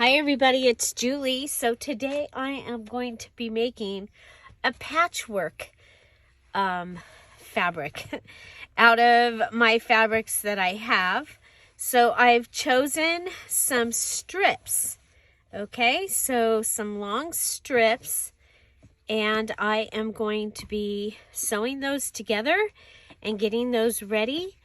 Hi everybody, it's Julie. So today I am going to be making a patchwork fabric out of my fabrics that I have. So I've chosen some strips, okay? So some long strips, and I am going to be sewing those together and getting those ready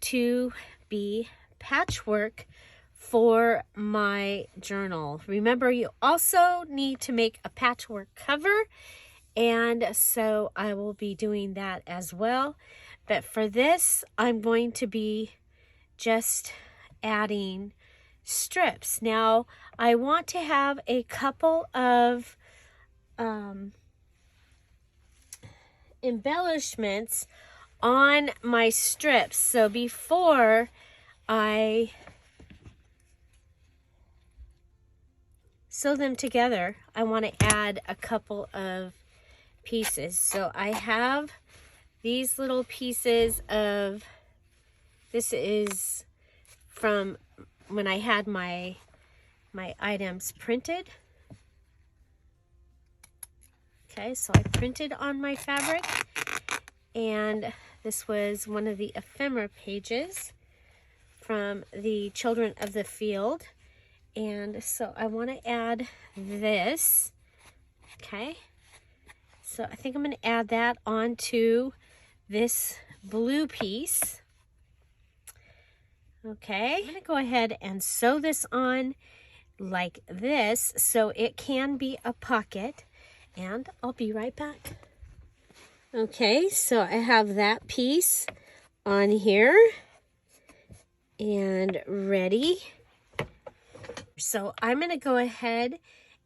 to be patchwork for my journal. Remember, you also need to make a patchwork cover, and so I will be doing that as well. But for this, I'm going to be just adding strips. Now, I want to have a couple of embellishments on my strips. So before I sew them together, I want to add a couple of pieces. So I have these little pieces of, this is from when I had my items printed. Okay, so I printed on my fabric, and this was one of the ephemera pages from the Children of the Field. And so I want to add this, okay? So I think I'm going to add that onto this blue piece. Okay, I'm going to go ahead and sew this on like this so it can be a pocket, and I'll be right back. Okay, so I have that piece on here and ready. So I'm going to go ahead,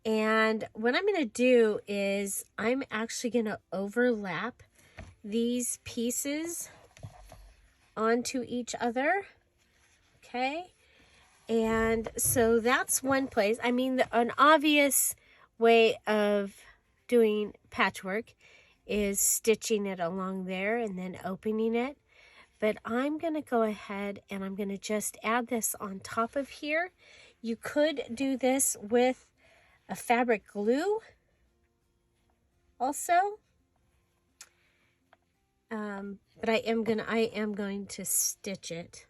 and what I'm going to do is I'm actually going to overlap these pieces onto each other. Okay, and so that's one place. I mean, an obvious way of doing patchwork is stitching it along there and then opening it. But I'm going to go ahead and I'm going to just add this on top of here. You could do this with a fabric glue also. But I am going to stitch it.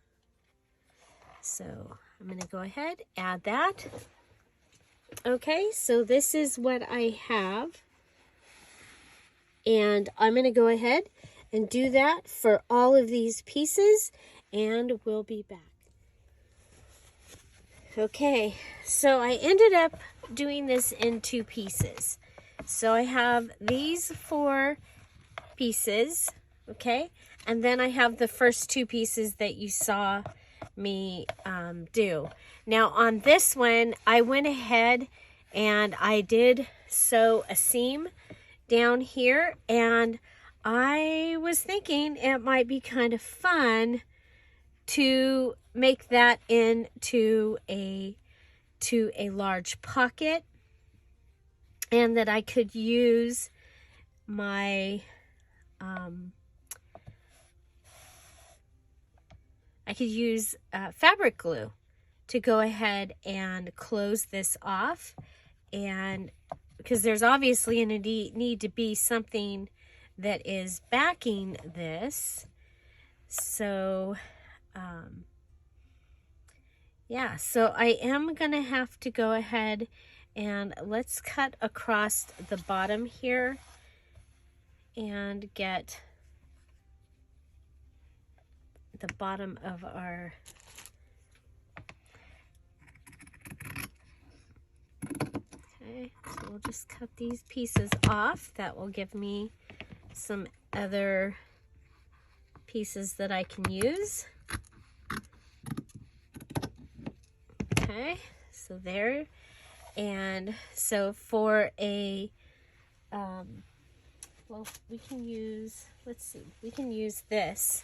So I'm going to go ahead, add that. Okay, so this is what I have. And I'm going to go ahead and do that for all of these pieces, and we'll be back. Okay, so I ended up doing this in two pieces. So I have these 4 pieces, okay? And then I have the first 2 pieces that you saw me do. Now on this one, I went ahead and I did sew a seam down here, and I was thinking it might be kind of fun to make that into a large pocket, and that I could use my fabric glue to go ahead and close this off, and because there's obviously going to need to be something that is backing this. So yeah, so I am going to have to go ahead and let's cut across the bottom here and get the bottom of our okay, so we'll just cut these pieces off. That will give me some other pieces that I can use. Okay, so there. And so for a well, we can use, let's see, we can use this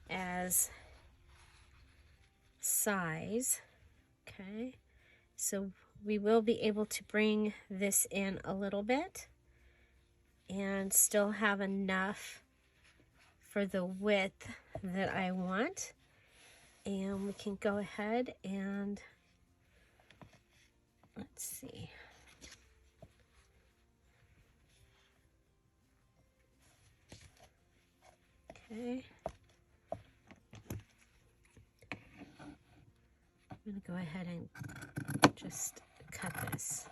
as size. Okay, so we will be able to bring this in a little bit and still have enough for the width that I want. And we can go ahead and let's see. Okay. I'm going to go ahead and just cut this.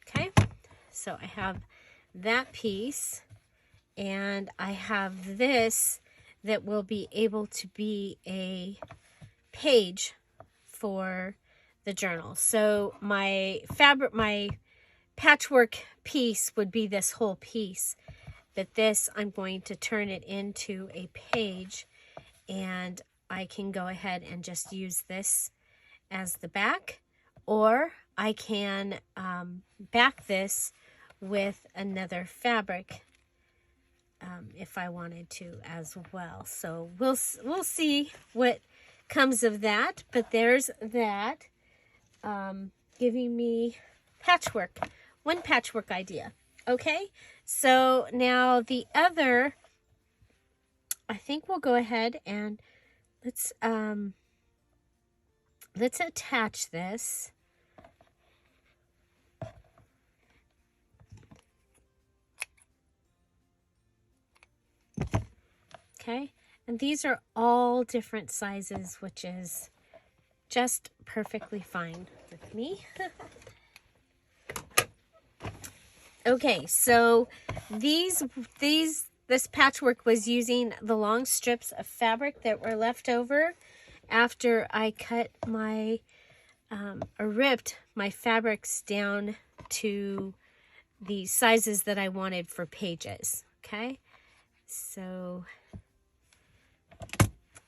Okay, so I have that piece, and I have this that will be able to be a page for the journal. So my patchwork piece would be this whole piece, but this, I'm going to turn it into a page, and I can go ahead and just use this as the back, or I can back this with another fabric if I wanted to as well. So we'll see what comes of that, but there's that, giving me one patchwork idea. Okay, so now the other, I think we'll go ahead and let's attach this. Okay, and these are all different sizes, which is just perfectly fine with me. Okay, so this patchwork was using the long strips of fabric that were left over after I cut my or ripped my fabrics down to the sizes that I wanted for pages. Okay, so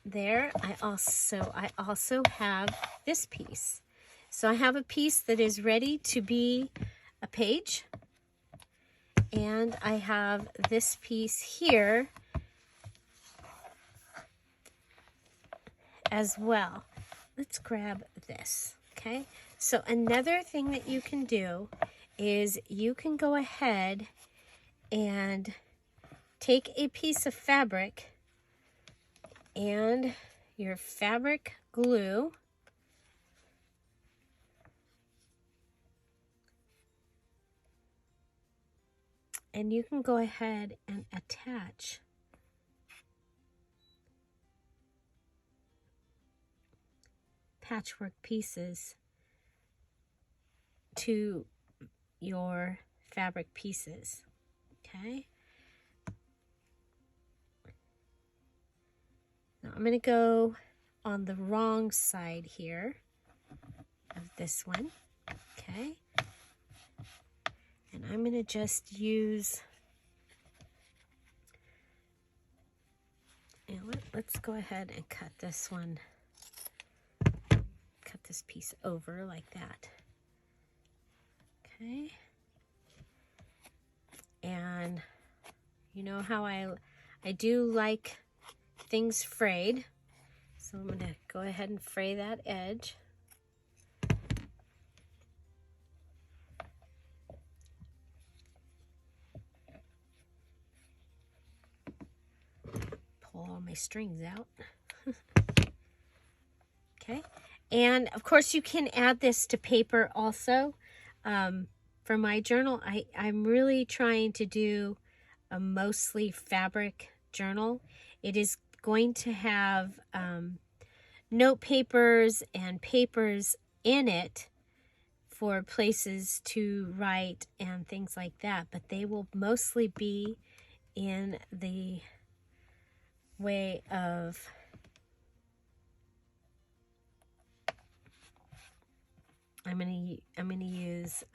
there, I also have this piece. So I have a piece that is ready to be a page, and I have this piece here as well. Let's grab this. Okay, so another thing that you can do is you can go ahead and take a piece of fabric and your fabric glue, and you can go ahead and attach patchwork pieces to your fabric pieces. Okay, now I'm going to go on the wrong side here of this one. Okay, and I'm going to just use, you know what, let's go ahead and cut this one, cut this piece over like that. Okay, and you know how I do like things frayed, so I'm going to go ahead and fray that edge. Pull all my strings out. Okay, and of course you can add this to paper also. For my journal, I'm really trying to do a mostly fabric journal. It is going to have note papers and papers in it for places to write and things like that, but they will mostly be in the way of I'm gonna use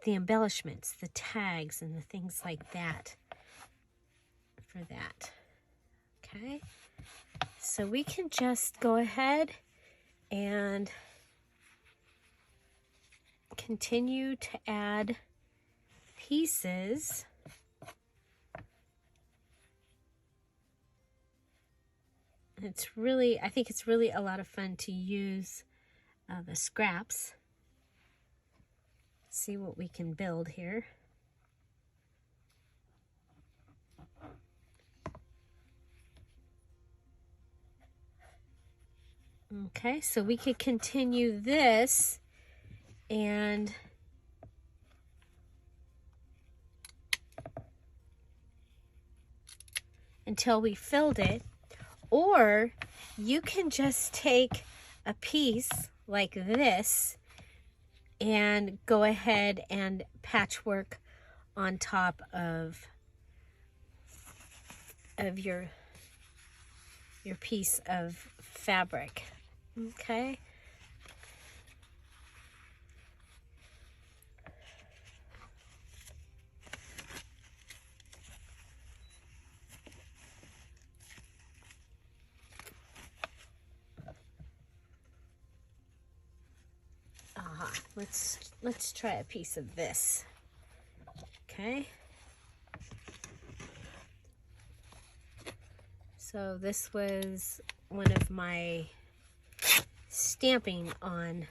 the embellishments, the tags, and the things like that for that. Okay, so we can just go ahead and continue to add pieces. It's really, I think it's really a lot of fun to use the scraps. See what we can build here. Okay, so we could continue this and until we filled it, or you can just take a piece like this and go ahead and patchwork on top of your piece of fabric. Okay. Let's try a piece of this. Okay. So this was one of my stamping on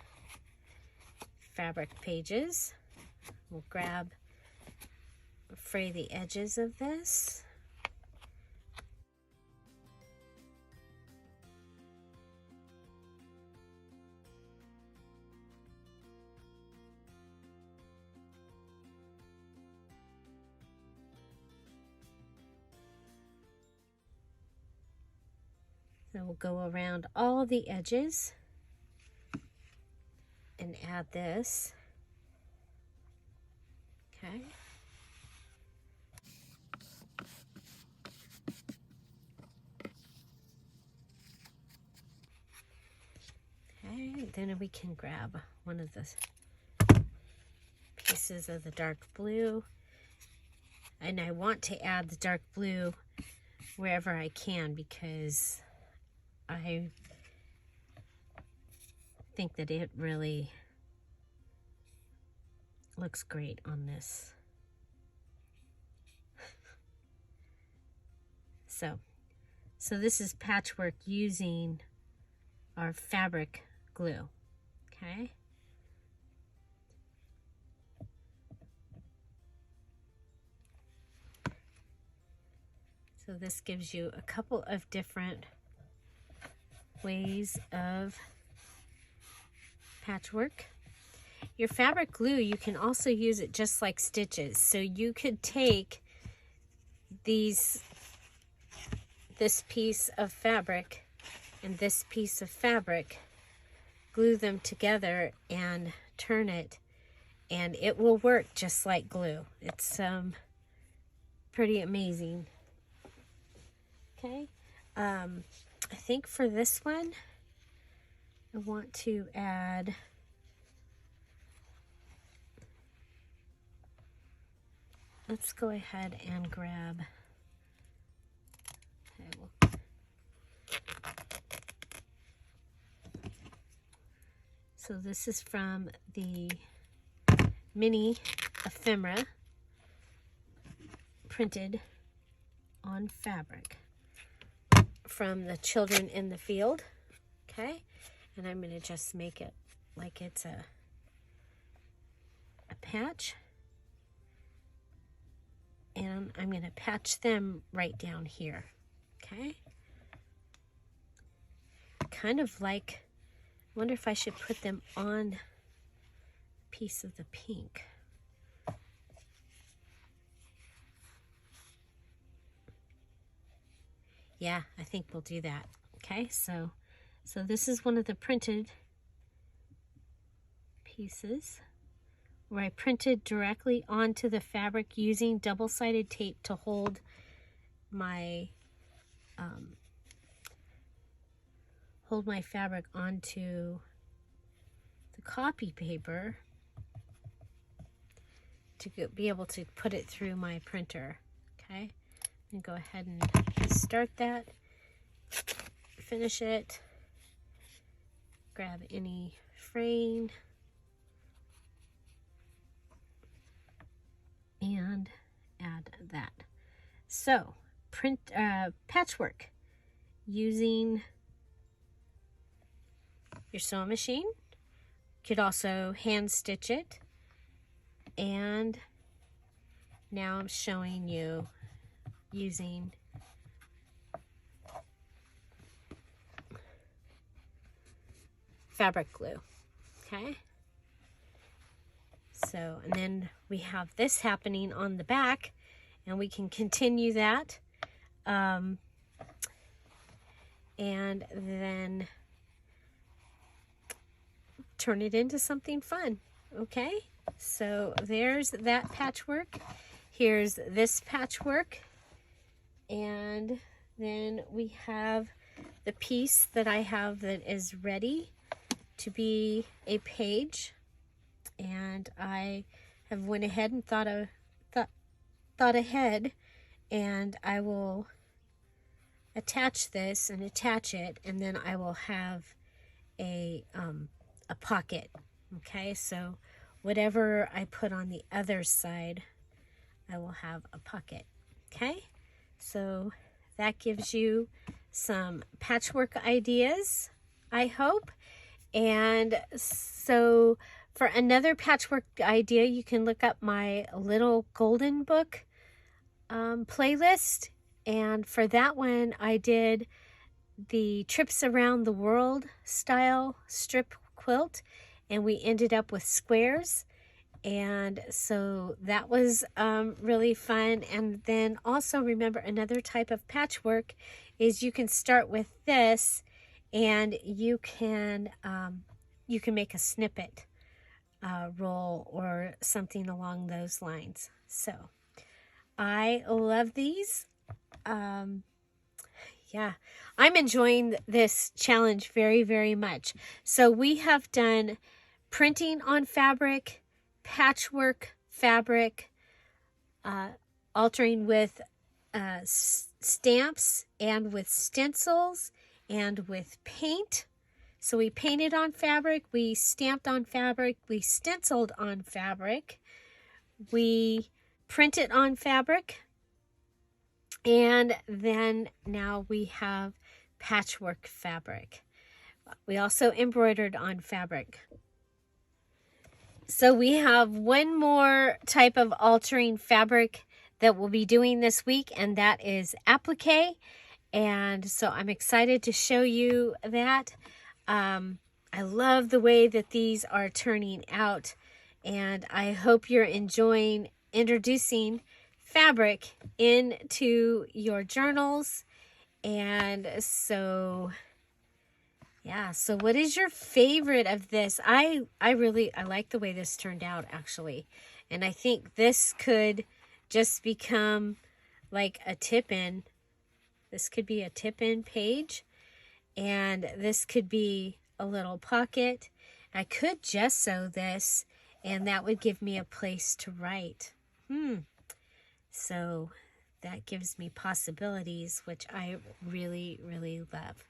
fabric pages. We'll fray the edges of this. Then we'll go around all the edges and add this. Okay. Okay, then we can grab one of the pieces of the dark blue. And I want to add the dark blue wherever I can because I think that it really looks great on this. So this is patchwork using our fabric glue. Okay. So this gives you a couple of different ways of patchwork. Your fabric glue, you can also use it just like stitches. So you could take this piece of fabric and this piece of fabric, glue them together and turn it, and it will work just like glue. It's pretty amazing. Okay, I think for this one, I want to add let's go ahead and grab, so this is from the mini ephemera printed on fabric from the Children in the Field. Okay, and I'm going to just make it like it's a patch, and I'm going to patch them right down here. Okay, kind of like, I wonder if I should put them on a piece of the pink. Yeah, I think we'll do that. Okay, so this is one of the printed pieces where I printed directly onto the fabric using double-sided tape to hold my fabric onto the copy paper to be able to put it through my printer. Okay, and go ahead and start that, finish it, grab any fraying, and add that. So patchwork using your sewing machine. You could also hand stitch it, and now I'm showing you using fabric glue. Okay. So, and then we have this happening on the back, and we can continue that. And then turn it into something fun. Okay. So there's that patchwork. Here's this patchwork. And then we have the piece that I have that is ready to be a page. And I have went ahead and thought ahead, and I will attach this and attach it, and then I will have a pocket. Okay, so whatever I put on the other side, I will have a pocket. Okay, so that gives you some patchwork ideas, I hope. And so for another patchwork idea, you can look up my Little Golden Book playlist. And for that one, I did the Trips Around the World style strip quilt, and we ended up with squares. And so that was really fun. And then also remember, another type of patchwork is you can start with this, and you can make a snippet roll or something along those lines. So I love these. Yeah, I'm enjoying this challenge very, very much. So we have done printing on fabric, patchwork fabric, altering with stamps and with stencils and with paint. So we painted on fabric, we stamped on fabric, we stenciled on fabric, we printed on fabric, and then now we have patchwork fabric. We also embroidered on fabric. So we have one more type of altering fabric that we'll be doing this week, and that is appliqué. And so I'm excited to show you that. I love the way that these are turning out, and I hope you're enjoying introducing fabric into your journals. And so yeah, so what is your favorite of this? I like the way this turned out, actually, and I think this could just become like a tip-in. This could be a tip-in page, and this could be a little pocket. I could just sew this, and that would give me a place to write. So that gives me possibilities, which I really, really love.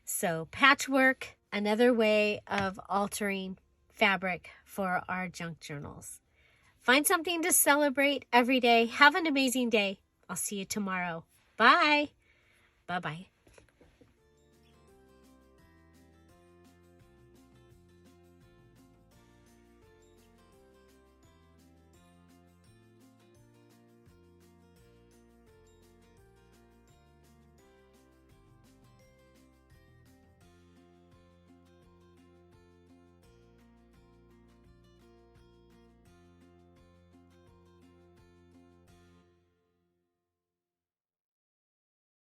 So patchwork, another way of altering fabric for our junk journals. Find something to celebrate every day. Have an amazing day. I'll see you tomorrow. Bye. Bye-bye.